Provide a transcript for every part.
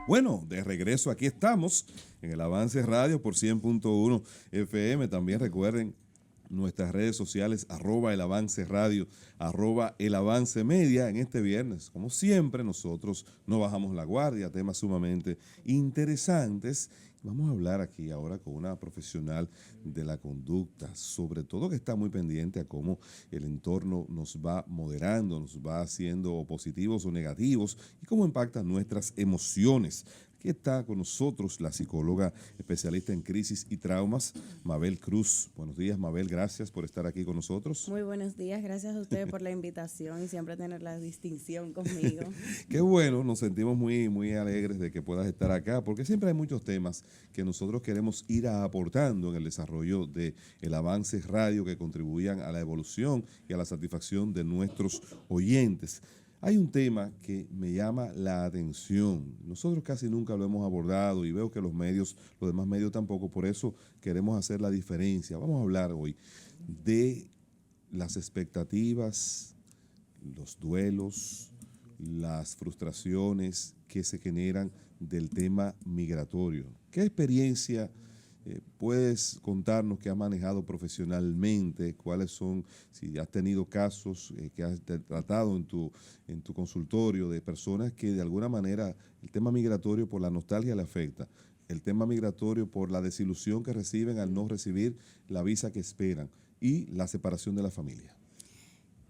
Bueno, de regreso aquí estamos en el Avance Radio por 100.1 FM. También recuerden nuestras redes sociales, @el avance radio, @el avance media. En este viernes, como siempre, nosotros no bajamos la guardia, temas sumamente interesantes. Vamos a hablar aquí ahora con una profesional de la conducta, sobre todo que está muy pendiente a cómo el entorno nos va moderando, nos va haciendo positivos o negativos y cómo impactan nuestras emociones. Aquí está con nosotros la psicóloga especialista en crisis y traumas, Mabel Cruz. Buenos días, Mabel, gracias por estar aquí con nosotros. Muy buenos días, gracias a ustedes por la invitación y siempre tener la distinción conmigo. Qué bueno, nos sentimos muy alegres de que puedas estar acá, porque siempre hay muchos temas que nosotros queremos ir aportando en el desarrollo del avance radio que contribuyan a la evolución y a la satisfacción de nuestros oyentes. Hay un tema que me llama la atención. Nosotros casi nunca lo hemos abordado y veo que los demás medios tampoco, por eso queremos hacer la diferencia. Vamos a hablar hoy de las expectativas, los duelos, las frustraciones que se generan del tema migratorio. ¿Qué experiencia puedes contarnos que has manejado profesionalmente? ¿Cuáles son, si has tenido casos que has tratado en tu consultorio de personas que de alguna manera el tema migratorio por la nostalgia le afecta, el tema migratorio por la desilusión que reciben al no recibir la visa que esperan y la separación de la familia?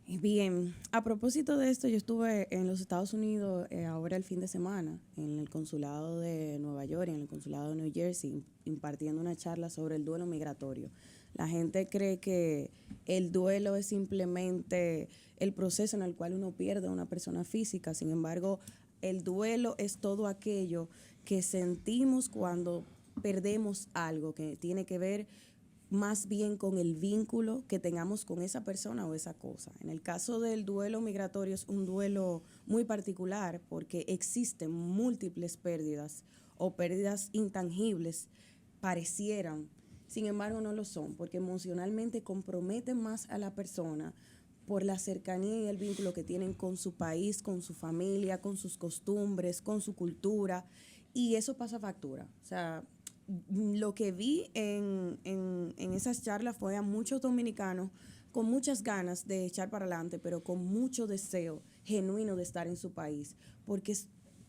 Bien, a propósito de esto, yo estuve en los Estados Unidos ahora el fin de semana, en el consulado de Nueva York y en el consulado de New Jersey, impartiendo una charla sobre el duelo migratorio. La gente cree que el duelo es simplemente el proceso en el cual uno pierde a una persona física. Sin embargo, el duelo es todo aquello que sentimos cuando perdemos algo que tiene que ver más bien con el vínculo que tengamos con esa persona o esa cosa. En el caso del duelo migratorio es un duelo muy particular porque existen múltiples pérdidas o pérdidas intangibles, parecieran, sin embargo no lo son, porque emocionalmente comprometen más a la persona por la cercanía y el vínculo que tienen con su país, con su familia, con sus costumbres, con su cultura, y eso pasa factura. O sea, lo que vi en esas charlas fue a muchos dominicanos con muchas ganas de echar para adelante, pero con mucho deseo genuino de estar en su país, porque es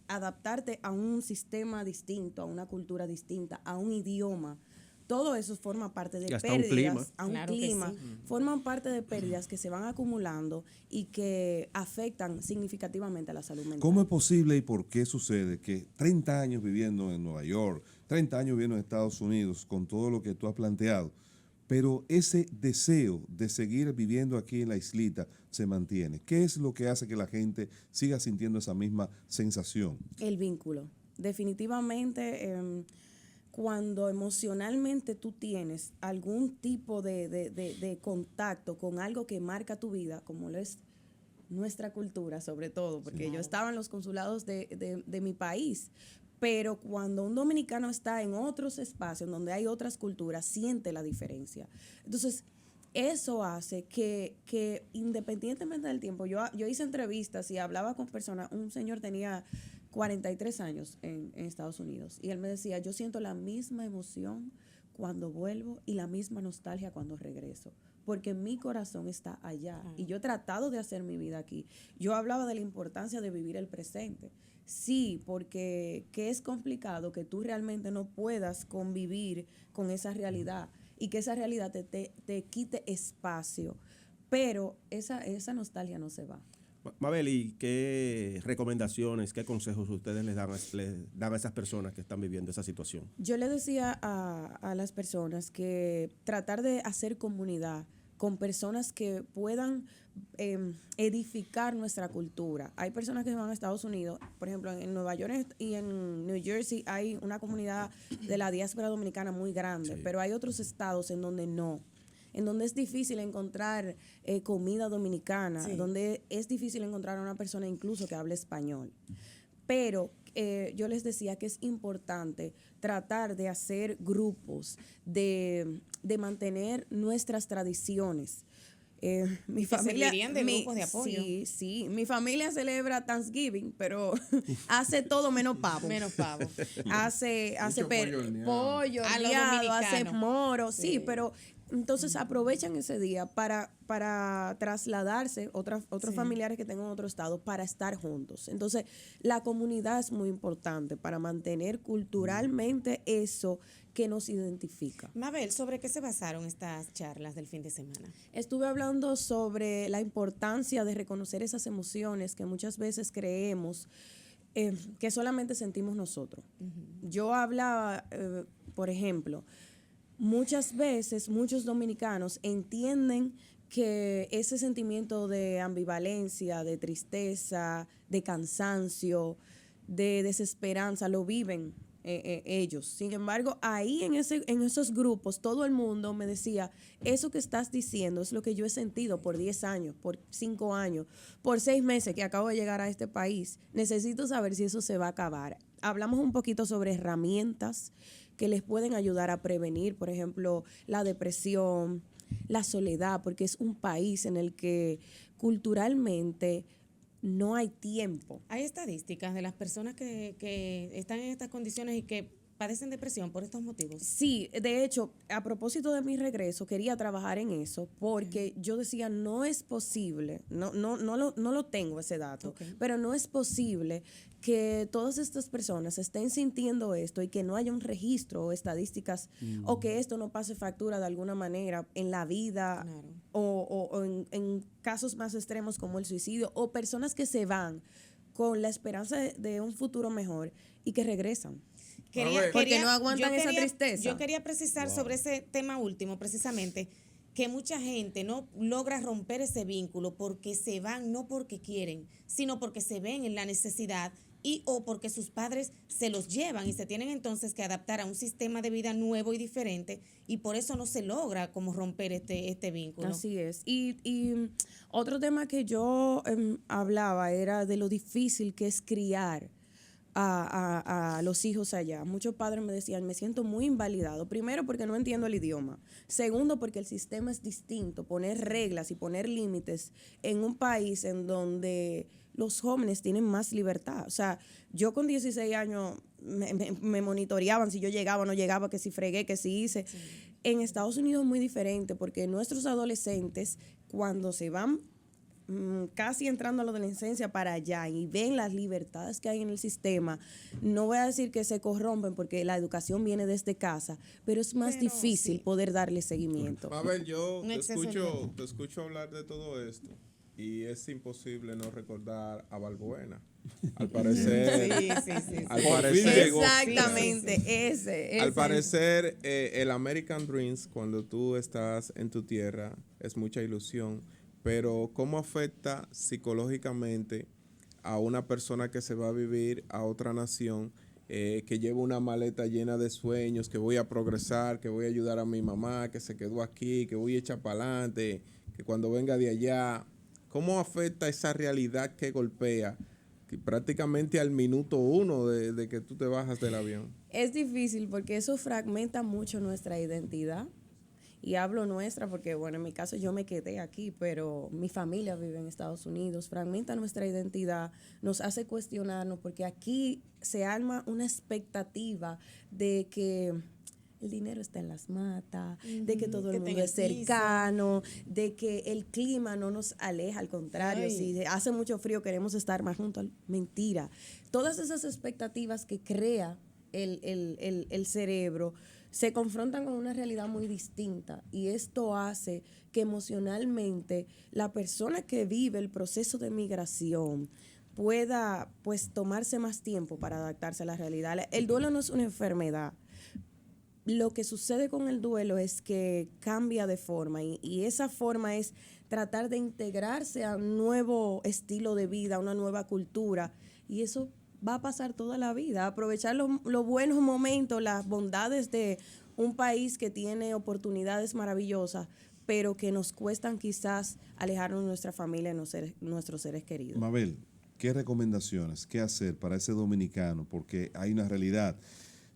adaptarte a un sistema distinto, a una cultura distinta, a un idioma. Todo eso forma parte de pérdidas, a un clima, forman parte de pérdidas que se van acumulando y que afectan significativamente a la salud mental. ¿Cómo es posible y por qué sucede que 30 años viviendo en Nueva York, 30 años viviendo en Estados Unidos, con todo lo que tú has planteado, pero ese deseo de seguir viviendo aquí en la islita se mantiene? ¿Qué es lo que hace que la gente siga sintiendo esa misma sensación? El vínculo. Definitivamente, cuando emocionalmente tú tienes algún tipo de contacto con algo que marca tu vida, como lo es nuestra cultura sobre todo, porque yo estaba en los consulados de mi país, pero cuando un dominicano está en otros espacios donde hay otras culturas, siente la diferencia. Entonces, eso hace que independientemente del tiempo, yo hice entrevistas y hablaba con personas. Un señor tenía 43 años en Estados Unidos y él me decía, yo siento la misma emoción cuando vuelvo y la misma nostalgia cuando regreso, porque mi corazón está allá y yo he tratado de hacer mi vida aquí. Yo hablaba de la importancia de vivir el presente. Sí, porque que es complicado que tú realmente no puedas convivir con esa realidad y que esa realidad te quite espacio, pero esa nostalgia no se va. Mabel, ¿y qué recomendaciones, qué consejos ustedes les dan a esas personas que están viviendo esa situación? Yo le decía a las personas que tratar de hacer comunidad con personas que puedan edificar nuestra cultura. Hay personas que van a Estados Unidos, por ejemplo, en Nueva York y en New Jersey hay una comunidad de la diáspora dominicana muy grande, pero hay otros estados en donde no, en donde es difícil encontrar comida dominicana, donde es difícil encontrar a una persona incluso que hable español. Pero yo les decía que es importante tratar de hacer grupos, de mantener nuestras tradiciones. Mi Y que familia servirían de grupos de apoyo. Sí, sí. Mi familia celebra Thanksgiving, pero hace todo menos pavo. Menos pavo. hace Mucho pollo horneado. pollo A lo horneado, hace dominicano. moro, sí, pero entonces aprovechan ese día para trasladarse otros familiares que tengan en otro estado para estar juntos. Entonces, la comunidad es muy importante para mantener culturalmente eso que nos identifica. Mabel, ¿sobre qué se basaron estas charlas del fin de semana? Estuve hablando sobre la importancia de reconocer esas emociones que muchas veces creemos que solamente sentimos nosotros. Yo hablaba, por ejemplo, muchas veces muchos dominicanos entienden que ese sentimiento de ambivalencia, de tristeza, de cansancio, de desesperanza, lo viven ellos. Sin embargo, ahí en esos grupos, todo el mundo me decía, eso que estás diciendo es lo que yo he sentido por 10 años, por 5 años, por 6 meses que acabo de llegar a este país. Necesito saber si eso se va a acabar. Hablamos un poquito sobre herramientas que les pueden ayudar a prevenir, por ejemplo, la depresión, la soledad, porque es un país en el que culturalmente no hay tiempo. Hay estadísticas de las personas que están en estas condiciones y que padecen depresión por estos motivos. Sí, de hecho, a propósito de mi regreso, quería trabajar en eso porque yo decía, no es posible, no lo tengo ese dato, pero no es posible que todas estas personas estén sintiendo esto y que no haya un registro o estadísticas o que esto no pase factura de alguna manera en la vida o en casos más extremos como el suicidio o personas que se van con la esperanza de un futuro mejor y que regresan. Porque no aguantan esa tristeza. Yo quería precisar sobre ese tema último, precisamente, que mucha gente no logra romper ese vínculo porque se van, no porque quieren, sino porque se ven en la necesidad y o porque sus padres se los llevan y se tienen entonces que adaptar a un sistema de vida nuevo y diferente y por eso no se logra como romper este vínculo. Así es. Y otro tema que yo hablaba era de lo difícil que es criar a los hijos allá. Muchos padres me decían, me siento muy invalidado. Primero, porque no entiendo el idioma. Segundo, porque el sistema es distinto. Poner reglas y poner límites en un país en donde los jóvenes tienen más libertad. O sea, yo con 16 años me monitoreaban si yo llegaba o no llegaba, que si fregué, que si hice. Sí. En Estados Unidos es muy diferente porque nuestros adolescentes, cuando se van casi entrando a la adolescencia para allá y ven las libertades que hay en el sistema, no voy a decir que se corrompen porque la educación viene desde casa, pero es más difícil poder darle seguimiento. Mabel, yo te escucho hablar de todo esto y es imposible no recordar a Balbuena. Al parecer, al parecer exactamente, ese. Al parecer, el American Dreams, cuando tú estás en tu tierra, es mucha ilusión. Pero ¿cómo afecta psicológicamente a una persona que se va a vivir a otra nación, que lleva una maleta llena de sueños, que voy a progresar, que voy a ayudar a mi mamá, que se quedó aquí, que voy a echar para adelante, que cuando venga de allá? ¿Cómo afecta esa realidad que golpea que prácticamente al minuto 1 de que tú te bajas del avión? Es difícil porque eso fragmenta mucho nuestra identidad. Y hablo nuestra porque, bueno, en mi caso yo me quedé aquí, pero mi familia vive en Estados Unidos. Fragmenta nuestra identidad, nos hace cuestionarnos porque aquí se arma una expectativa de que el dinero está en las matas, de que todo el mundo es cercano, de que el clima no nos aleja, al contrario, si hace mucho frío queremos estar más juntos. Mentira. Todas esas expectativas que crea el cerebro se confrontan con una realidad muy distinta y esto hace que emocionalmente la persona que vive el proceso de migración pueda pues tomarse más tiempo para adaptarse a la realidad. El duelo no es una enfermedad. Lo que sucede con el duelo es que cambia de forma y esa forma es tratar de integrarse a un nuevo estilo de vida, a una nueva cultura y eso va a pasar toda la vida, aprovechar los buenos momentos, las bondades de un país que tiene oportunidades maravillosas, pero que nos cuestan quizás alejarnos de nuestra familia y nuestros seres queridos. Mabel, ¿qué recomendaciones, qué hacer para ese dominicano? Porque hay una realidad.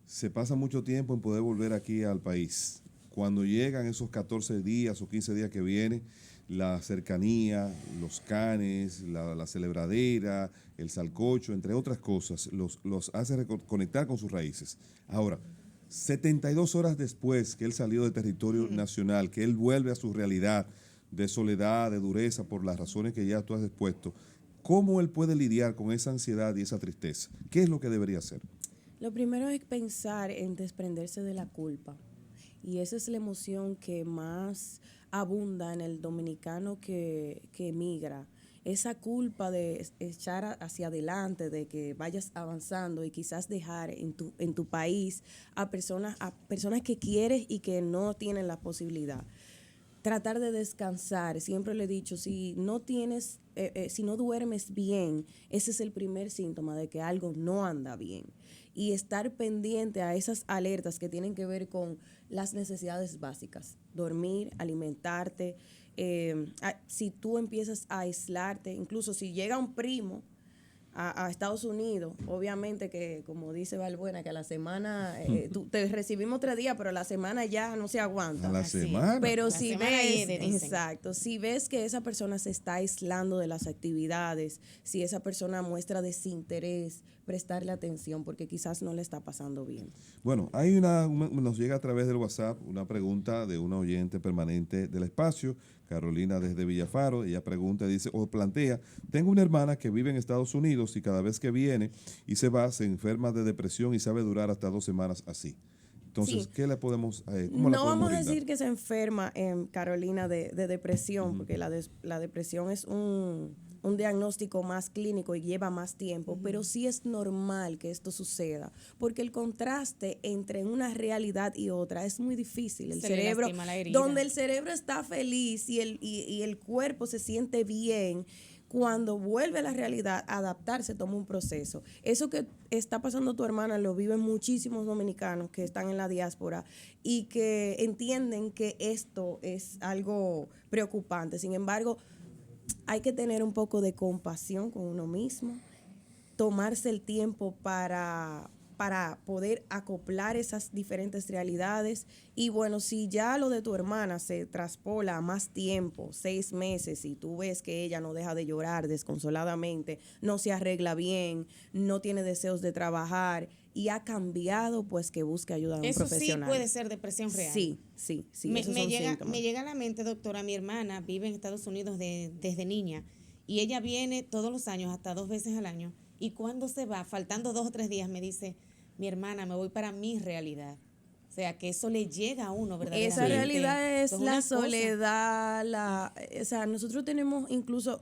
Se pasa mucho tiempo en poder volver aquí al país. Cuando llegan esos 14 días o 15 días que vienen, la cercanía, los canes, la celebradera, el salcocho, entre otras cosas, los hace conectar con sus raíces. Ahora, 72 horas después que él salió del territorio nacional, que él vuelve a su realidad de soledad, de dureza, por las razones que ya tú has expuesto, ¿cómo él puede lidiar con esa ansiedad y esa tristeza? ¿Qué es lo que debería hacer? Lo primero es pensar en desprenderse de la culpa. Y esa es la emoción que más abunda en el dominicano que emigra. Esa culpa de echar hacia adelante, de que vayas avanzando y quizás dejar en tu país a personas que quieres y que no tienen la posibilidad. Tratar de descansar, siempre le he dicho, si no duermes bien, ese es el primer síntoma de que algo no anda bien. Y estar pendiente a esas alertas que tienen que ver con las necesidades básicas, dormir, alimentarte. Si tú empiezas a aislarte, incluso si llega un primo a Estados Unidos, obviamente que, como dice Valbuena, que a la semana, te recibimos 3 días, pero a la semana ya no se aguanta. A la semana. Pero La si semana ves, hiede, dicen. exacto, si ves que esa persona se está aislando de las actividades, si esa persona muestra desinterés, prestarle atención porque quizás no le está pasando bien. Bueno, nos llega a través del WhatsApp una pregunta de una oyente permanente del espacio, Carolina desde Villafaro. Ella pregunta, dice, o plantea, tengo una hermana que vive en Estados Unidos y cada vez que viene y se va, se enferma de depresión y sabe durar hasta 2 semanas así. Entonces, Sí. ¿qué le podemos, cómo la No podemos vamos a brindar? decir que se enferma, Carolina, de depresión, porque la depresión es un diagnóstico más clínico y lleva más tiempo, pero sí es normal que esto suceda, porque el contraste entre una realidad y otra es muy difícil. El Se le cerebro, lastima la herida. donde el cerebro está feliz y el cuerpo se siente bien, cuando vuelve a la realidad, adaptarse toma un proceso. Eso que está pasando tu hermana lo viven muchísimos dominicanos que están en la diáspora y que entienden que esto es algo preocupante. Sin embargo, hay que tener un poco de compasión con uno mismo, tomarse el tiempo para poder acoplar esas diferentes realidades. Y bueno, si ya lo de tu hermana se traspola a más tiempo, 6 meses, y tú ves que ella no deja de llorar desconsoladamente, no se arregla bien, no tiene deseos de trabajar y ha cambiado, pues que busque ayuda de un Eso sí profesional. puede ser depresión real. Sí, esos son síntomas. Me llega a la mente, doctora, mi hermana vive en Estados Unidos desde niña y ella viene todos los años, hasta 2 veces al año, y cuando se va, faltando 2 o 3 días, me dice, mi hermana, me voy para mi realidad. O sea, que eso le llega a uno, verdaderamente. Esa realidad es Eso la una cosa. soledad, o sea, nosotros tenemos incluso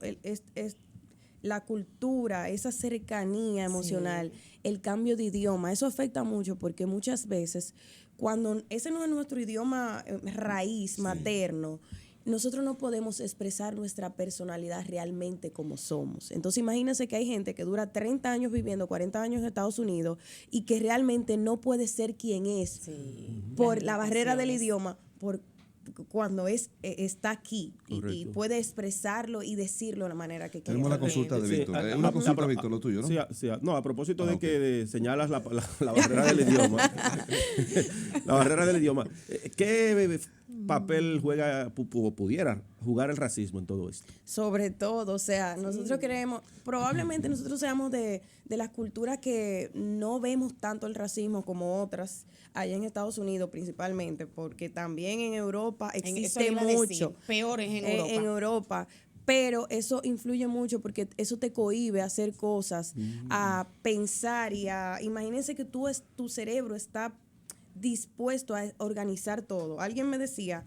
la cultura, esa cercanía emocional, el cambio de idioma, eso afecta mucho porque muchas veces cuando ese no es nuestro idioma raíz, materno, nosotros no podemos expresar nuestra personalidad realmente como somos. Entonces imagínense que hay gente que dura 30 años viviendo, 40 años en Estados Unidos y que realmente no puede ser quien es por la barrera del idioma, por cuando está aquí y puede expresarlo y decirlo de la manera que quiere. Tenemos la consulta de Sí, Víctor. Una consulta, Víctor, lo tuyo, ¿no? Sí, no, a propósito de ok. que señalas la barrera del idioma. La barrera del idioma. ¿Qué papel juega, pudiera jugar el racismo en todo esto? Sobre todo, o sea, nosotros creemos, probablemente nosotros seamos de las culturas que no vemos tanto el racismo como otras, allá en Estados Unidos principalmente, porque también en Europa Eso existe le iba a decir, mucho. peores en Europa. En Europa. Pero eso influye mucho porque eso te cohíbe a hacer cosas, a pensar imagínense que tu cerebro está dispuesto a organizar todo. Alguien me decía,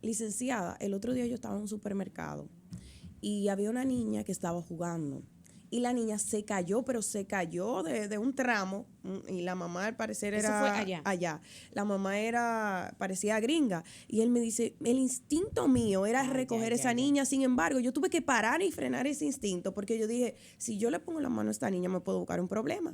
licenciada, el otro día yo estaba en un supermercado y había una niña que estaba jugando y la niña se cayó, pero se cayó de un tramo y la mamá al parecer Eso era fue allá. La mamá parecía gringa y él me dice, el instinto mío era recoger esa niña, sin embargo, yo tuve que parar y frenar ese instinto porque yo dije, si yo le pongo la mano a esta niña me puedo buscar un problema.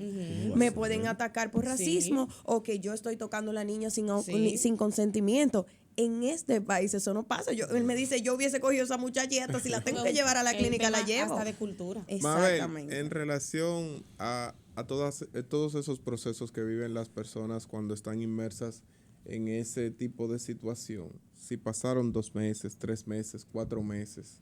Me pueden atacar por racismo o que yo estoy tocando a la niña sin consentimiento. en este país eso no pasa. Él me dice, yo hubiese cogido a esa muchachita, si la tengo que llevar a la El clínica, la tema llevo. hasta de cultura. Exactamente. Mabel, en relación a todos esos procesos que viven las personas cuando están inmersas en ese tipo de situación, si pasaron 2 meses, 3 meses, 4 meses,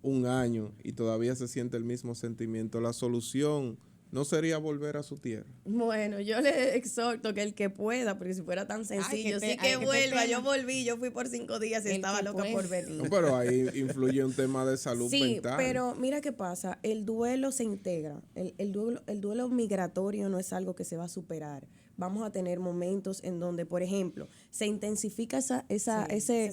1 año y todavía se siente el mismo sentimiento, la solución no sería volver a su tierra. Bueno, yo le exhorto que el que pueda, porque si fuera tan sencillo, sí que vuelva. Yo volví, yo fui por 5 días y El estaba que loca pueda. por venir. No, pero ahí influye un tema de salud Sí, mental. pero mira qué pasa, el duelo se integra, el duelo migratorio no es algo que se va a superar. Vamos a tener momentos en donde, por ejemplo, se intensifica ese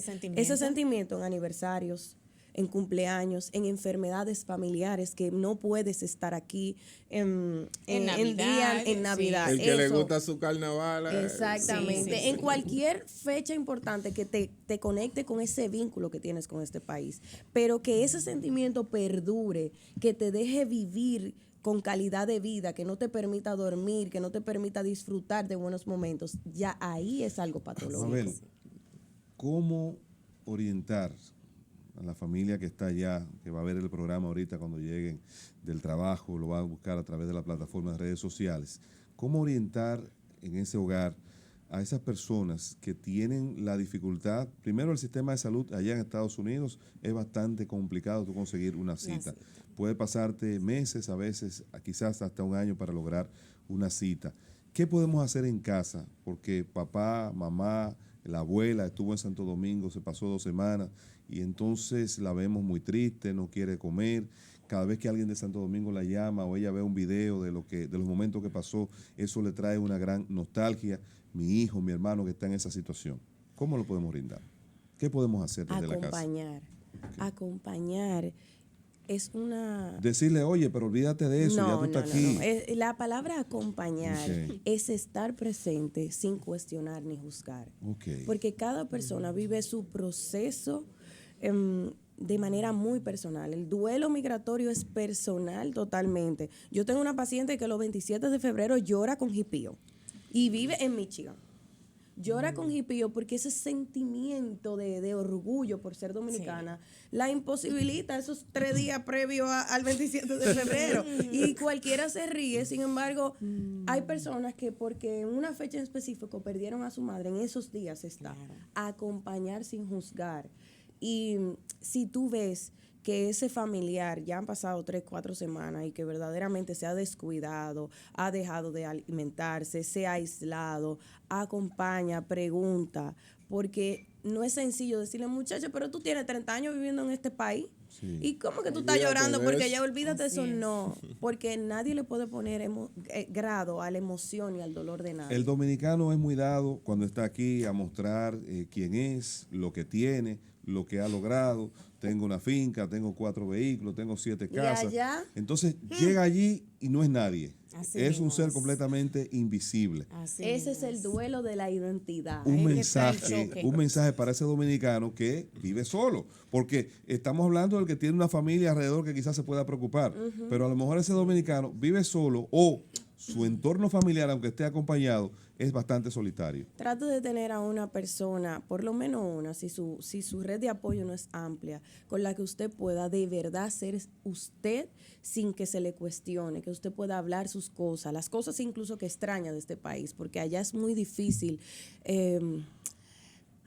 sentimiento en aniversarios, en cumpleaños, en enfermedades familiares, que no puedes estar aquí en Navidad. El que le Eso. gusta su carnaval. Exactamente. Sí, sí, En sí. cualquier fecha importante que te conecte con ese vínculo que tienes con este país, pero que ese sentimiento perdure, que te deje vivir con calidad de vida, que no te permita dormir, que no te permita disfrutar de buenos momentos, ya ahí es algo patológico. Mabel, ¿cómo orientar a la familia que está allá, que va a ver el programa ahorita cuando lleguen del trabajo, lo va a buscar a través de la plataforma de redes sociales? ¿Cómo orientar en ese hogar a esas personas que tienen la dificultad? Primero, el sistema de salud allá en Estados Unidos es bastante complicado tú conseguir una cita. Puede pasarte meses, a veces quizás hasta 1 año para lograr una cita. ¿Qué podemos hacer en casa? Porque papá, mamá, la abuela estuvo en Santo Domingo, se pasó 2 semanas y entonces la vemos muy triste, no quiere comer. Cada vez que alguien de Santo Domingo la llama o ella ve un video de los momentos que pasó, eso le trae una gran nostalgia. Mi hijo, mi hermano que está en esa situación, ¿cómo lo podemos brindar? ¿Qué podemos hacer desde la casa? Acompañar es una... Decirle, oye, pero olvídate de eso, ya tú estás aquí. No. La palabra acompañar Ok. es estar presente sin cuestionar ni juzgar. Ok. Porque cada persona vive su proceso de manera muy personal. El duelo migratorio es personal totalmente. Yo tengo una paciente que los 27 de febrero llora con hipío y vive en Michigan. Llora con hipío porque ese sentimiento de orgullo por ser dominicana la imposibilita esos 3 días previos al 27 de febrero. Y cualquiera se ríe. Sin embargo, hay personas que porque en una fecha en específico perdieron a su madre, en esos días está. Acompañar sin juzgar. Y si tú ves que ese familiar ya han pasado 3, 4 semanas y que verdaderamente se ha descuidado, ha dejado de alimentarse, se ha aislado, acompaña, pregunta, porque no es sencillo decirle, muchacho, pero tú tienes 30 años viviendo en este país. Sí. ¿Y cómo que tú estás Olvídate llorando? de Porque eso. ya olvídate Así eso. es. No, porque nadie le puede poner grado a la emoción y al dolor de nadie. El dominicano es muy dado cuando está aquí a mostrar quién es, lo que tiene, lo que ha logrado. Tengo una finca, tengo 4 vehículos, tengo 7 casas. allá? Entonces llega allí y no es nadie. Así Es mismo un ser es. completamente invisible. Así Ese mismo es el duelo de la identidad. Un Ahí que está el mensaje, choque. un mensaje para ese dominicano que vive solo, porque estamos hablando del que tiene una familia alrededor que quizás se pueda preocupar, pero a lo mejor ese dominicano vive solo o su entorno familiar, aunque esté acompañado, es bastante solitario. Trate de tener a una persona, por lo menos una, si su red de apoyo no es amplia, con la que usted pueda de verdad ser usted sin que se le cuestione, que usted pueda hablar sus cosas, las cosas incluso que extraña de este país, porque allá es muy difícil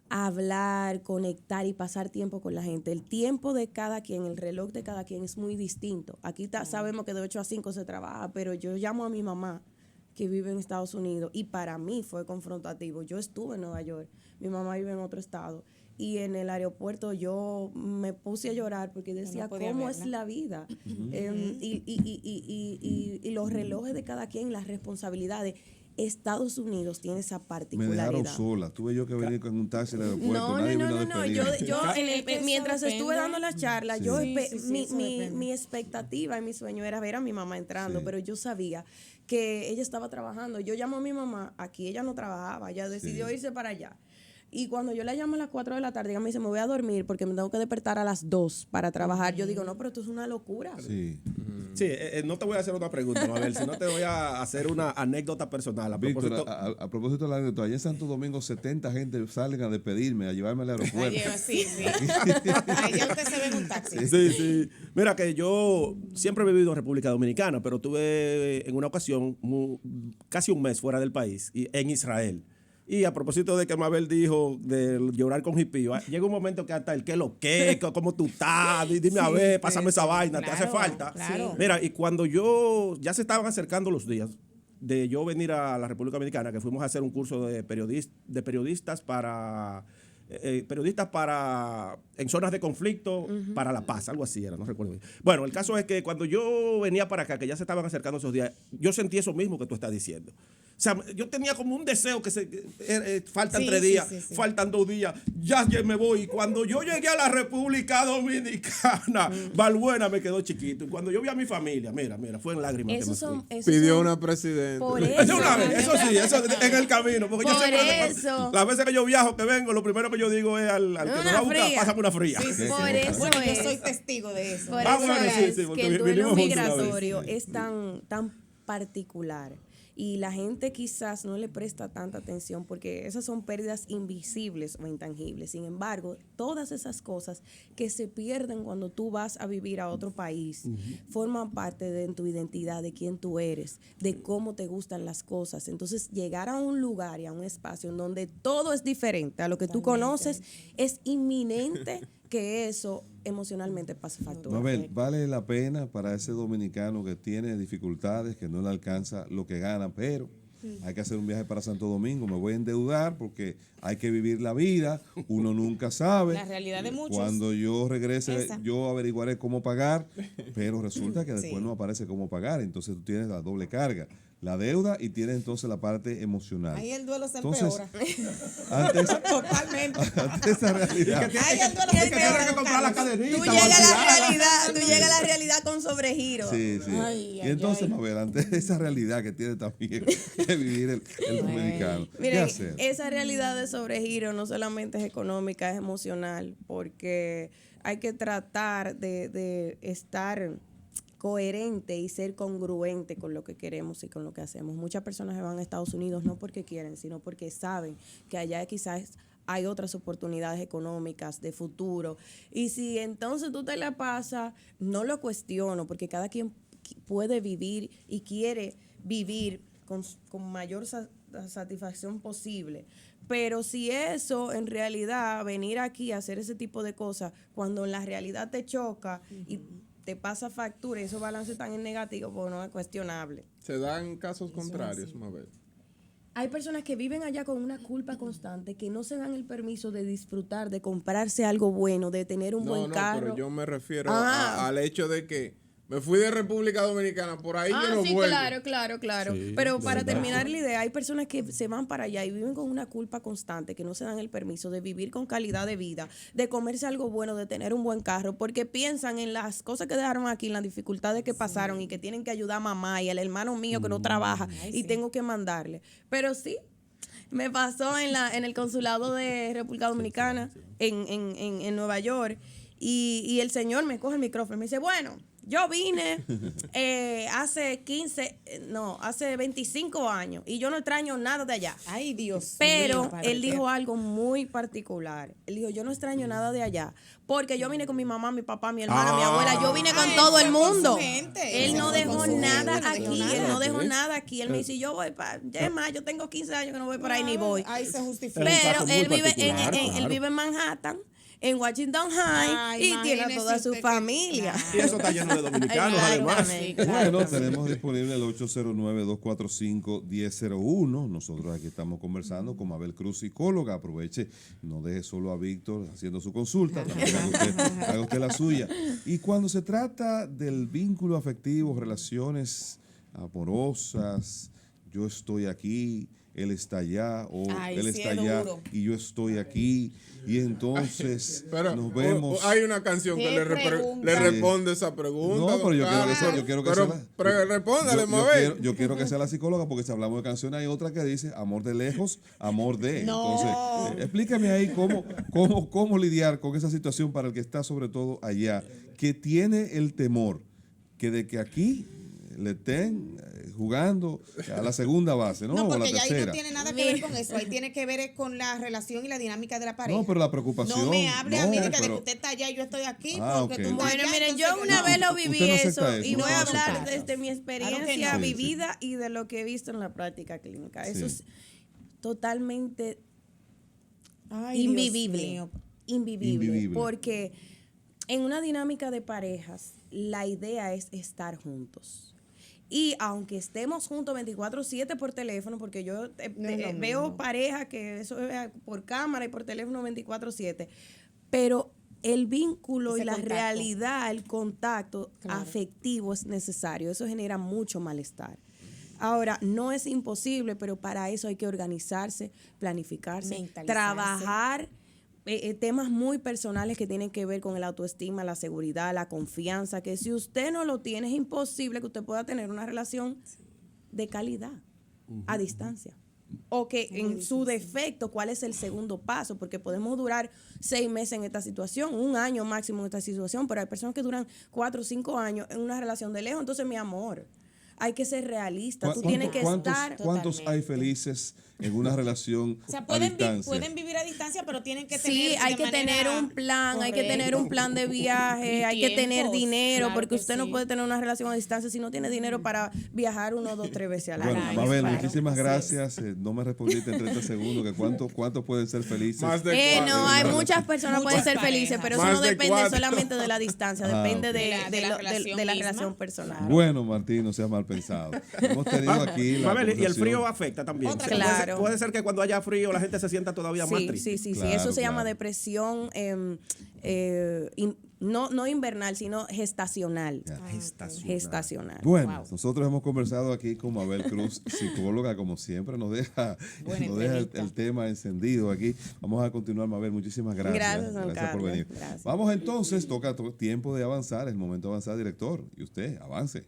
hablar, conectar y pasar tiempo con la gente. El tiempo de cada quien, el reloj de cada quien es muy distinto. Aquí sabemos que de 8 a 5 se trabaja, pero yo llamo a mi mamá que vive en Estados Unidos y para mí fue confrontativo. Yo estuve en Nueva York, mi mamá vive en otro estado y en el aeropuerto yo me puse a llorar porque decía, podía ¿cómo verla. es la vida? Y los relojes de cada quien, las responsabilidades. Estados Unidos tiene esa Me particularidad. dejaron sola. Tuve yo que venir con un taxi al aeropuerto. No, nadie vino a no. despedirme. Yo Es que eso mientras estuve depende. dando las charlas, Sí. yo Sí, sí, sí, eso depende. mi expectativa y mi sueño era ver a mi mamá entrando, Sí. pero yo sabía que ella estaba trabajando. Yo llamo a mi mamá, aquí ella no trabajaba, ella decidió irse para allá. Y cuando yo la llamo a las 4 de la tarde, ella me dice, me voy a dormir porque me tengo que despertar a las 2 para trabajar. Yo digo, no, pero esto es una locura. Sí. Sí, no te voy a hacer una pregunta, Mabel, sino te voy a hacer una anécdota personal. A Víctor, propósito, a propósito de la anécdota, allá en Santo Domingo 70 gente salen a despedirme, a llevarme al aeropuerto. Sí, sí. Ahí ya usted se ve en un taxi. sí. Mira que yo siempre he vivido en República Dominicana, pero tuve en una ocasión casi un mes fuera del país, en Israel. Y a propósito de que Mabel dijo de llorar con hipío, llega un momento que hasta el cómo tú estás, dime a ver, pásame esa vaina, te hace Claro, falta. claro. Mira, y cuando ya se estaban acercando los días de yo venir a la República Dominicana, que fuimos a hacer un curso de periodistas para en zonas de conflicto para la paz, algo así era, no recuerdo bien. Bueno, el caso es que cuando yo venía para acá, que ya se estaban acercando esos días, yo sentí eso mismo que tú estás diciendo. O sea, yo tenía como un deseo que faltan Sí, 3 sí, días, sí. faltan 2 días, ya me voy. Y cuando yo llegué a la República Dominicana, Valbuena me quedó chiquito. Y cuando yo vi a mi familia, mira, fue en lágrimas que me fui. Pidió una presidenta. Por Eso eso. una vez, eso sí, eso en el camino. Porque yo Por siempre, eso. las veces que yo viajo, que vengo, lo primero que yo digo es al que me Una va a buscar, fría. pásame una fría. Por eso Bueno, yo es. soy testigo de eso. Por Ah, eso bueno, sí, es sí, porque que el duelo vinimos juntos una vez. migratorio es tan particular y la gente quizás no le presta tanta atención porque esas son pérdidas invisibles o intangibles. Sin embargo, todas esas cosas que se pierden cuando tú vas a vivir a otro país forman parte de tu identidad, de quién tú eres, de cómo te gustan las cosas. Entonces, llegar a un lugar y a un espacio en donde todo es diferente a lo que tú conoces, es inminente que eso emocionalmente pase factura. Mabel, ¿vale la pena para ese dominicano que tiene dificultades, que no le alcanza lo que gana, pero hay que hacer un viaje para Santo Domingo? Me voy a endeudar porque hay que vivir la vida, uno nunca sabe. La realidad de muchos. Cuando yo regrese, Esa. yo averiguaré cómo pagar, pero resulta que después Sí. no aparece cómo pagar. Entonces tú tienes la doble carga, la deuda y tienes entonces la parte emocional. Ahí el duelo se Entonces, empeora. Totalmente. Ante esa realidad. Ahí el duelo se Que tiene empeora. que comprar la cadenita. Tú llegas a la realidad con sobregiro. Sí, sí. Ay, Y ay, entonces, ay. Mabel, ante esa realidad que tiene también que vivir el dominicano, ¿qué Miren, hacer? esa realidad de sobregiro no solamente es económica, es emocional, porque hay que tratar de estar coherente y ser congruente con lo que queremos y con lo que hacemos. Muchas personas se van a Estados Unidos no porque quieren, sino porque saben que allá quizás hay otras oportunidades económicas de futuro. Y si entonces tú te la pasas, no lo cuestiono, porque cada quien puede vivir y quiere vivir con mayor satisfacción posible. Pero si eso, en realidad, venir aquí a hacer ese tipo de cosas, cuando en la realidad te choca y te pasa factura y esos balances están en negativo, pues no es cuestionable. Se dan casos contrarios, Mabel. Hay personas que viven allá con una culpa constante, que no se dan el permiso de disfrutar, de comprarse algo bueno, de tener un buen carro. Pero yo me refiero Ah. al hecho de que me fui de República Dominicana, por ahí yo no sí, vuelvo. claro. Sí, Pero de para verdad. terminar la idea, hay personas que se van para allá y viven con una culpa constante, que no se dan el permiso de vivir con calidad de vida, de comerse algo bueno, de tener un buen carro, porque piensan en las cosas que dejaron aquí, en las dificultades que pasaron y que tienen que ayudar a mamá y al hermano mío que no trabaja y tengo que mandarle. Pero sí, me pasó en el consulado de República Dominicana en Nueva York y el señor me coge el micrófono y me dice, bueno, yo vine hace 25 años y yo no extraño nada de allá. Ay, Dios Pero mío, padre él dijo eterno. algo muy particular. Él dijo, yo no extraño nada de allá, porque yo vine con mi mamá, mi papá, mi hermana, mi abuela, yo vine con él todo fue el con su mundo. gente, Él él no fue dejó con su nada gente, no dejó aquí, nada. él no dejó nada aquí. Él me dice, yo voy para, es más, yo tengo 15 años que no voy por ahí ni voy. Ahí se justifica. Es un Pero caso muy él vive, particular, él claro. vive en Manhattan, en Washington High, Ay, y tiene a imagínese toda su usted que- familia. Y eso está lleno de dominicanos, además. Exactamente. Bueno, tenemos disponible el 809-245-1001. Nosotros aquí estamos conversando con Mabel Cruz, psicóloga. Aproveche, no deje solo a Víctor haciendo su consulta, también haga usted la suya. Y cuando se trata del vínculo afectivo, relaciones amorosas, yo estoy aquí, él está allá, o Ay, él sí, está es allá duro. y yo estoy aquí, y entonces Pero nos vemos. hay una canción que ¿Qué le pregunta? responde esa pregunta. No, pero yo quiero don que sea, Carlos. yo quiero que Pero- sea la- pero respóndale, yo Mabel. yo quiero que sea la psicóloga, porque si hablamos de canciones hay otra que dice amor de lejos, amor de. No. Entonces, explícame ahí cómo lidiar con esa situación para el que está sobre todo allá, que tiene el temor que de que aquí le estén jugando a la segunda base, ¿no? No, O a la porque ya ahí no tercera. tiene nada que ver con eso. Ahí tiene que ver con la relación y la dinámica de la pareja. No, pero la preocupación. No me hable a mí de que pero- usted está allá y yo estoy aquí. Ah, porque ok. tú estás Bueno, allá, miren, entonces yo una no. vez lo Usted viví no acepta eso eso, y voy usted a no acepta hablar eso. desde mi experiencia Claro que no. vivida y de lo que he visto en la práctica clínica. Eso Sí. es totalmente Ay, Dios invivible, mío. invivible, porque en una dinámica de parejas la idea es estar juntos. Y aunque estemos juntos 24/7 por teléfono, porque yo No es lo veo mismo. parejas que eso es por cámara y por teléfono 24/7, pero el vínculo Ese y la contacto. realidad, el contacto Claro. afectivo es necesario. Eso genera mucho malestar. Ahora, no es imposible, pero para eso hay que organizarse, planificarse, Mentalizarse. trabajar temas muy personales que tienen que ver con el autoestima, la seguridad, la confianza, que si usted no lo tiene, es imposible que usted pueda tener una relación de calidad a distancia. O que en su defecto, ¿cuál es el segundo paso? Porque podemos durar 6 meses en esta situación, 1 año máximo en esta situación, pero hay personas que duran 4 o 5 años en una relación de lejos. Entonces, mi amor, hay que ser realista. Tú tienes que estar... ¿Cuántos hay Totalmente. felices en una relación O sea, a pueden distancia? vivir a distancia, pero tienen que tener. Sí, hay de que tener manera un plan, hay que tener correcta. un plan de viaje, Y hay que tener tiempos, dinero, claro porque que usted no sí. puede tener una relación a distancia si no tiene dinero para viajar 1, 2, 3 veces al Bueno, año. Mabel, claro, muchísimas así es. gracias. No me respondiste en 30 segundos que cuántos pueden ser felices. Más de No, hay muchas personas que pueden Muchas ser felices, parejas. pero eso Más no de depende 4. solamente de la distancia, Ah, depende ok. de la la relación misma. relación personal. Bueno, Martín, no seas mal pensado. Hemos tenido aquí la Mabel, y el conversación. frío afecta también. Otra O sea, Claro. puede ser que cuando haya frío la gente se sienta todavía más Sí, triste. sí. Claro, Eso se llama claro. depresión, no invernal, sino gestacional. Ya. Gestacional. Bueno, Wow. nosotros hemos conversado aquí con Mabel Cruz, psicóloga, como siempre, nos deja, Buena nos deja entrevista. el tema encendido aquí. Vamos a continuar, Mabel, muchísimas gracias. Gracias, don por Carlos. venir. Gracias. Vamos entonces, toca tiempo de avanzar, es momento de avanzar, director, y usted, avance.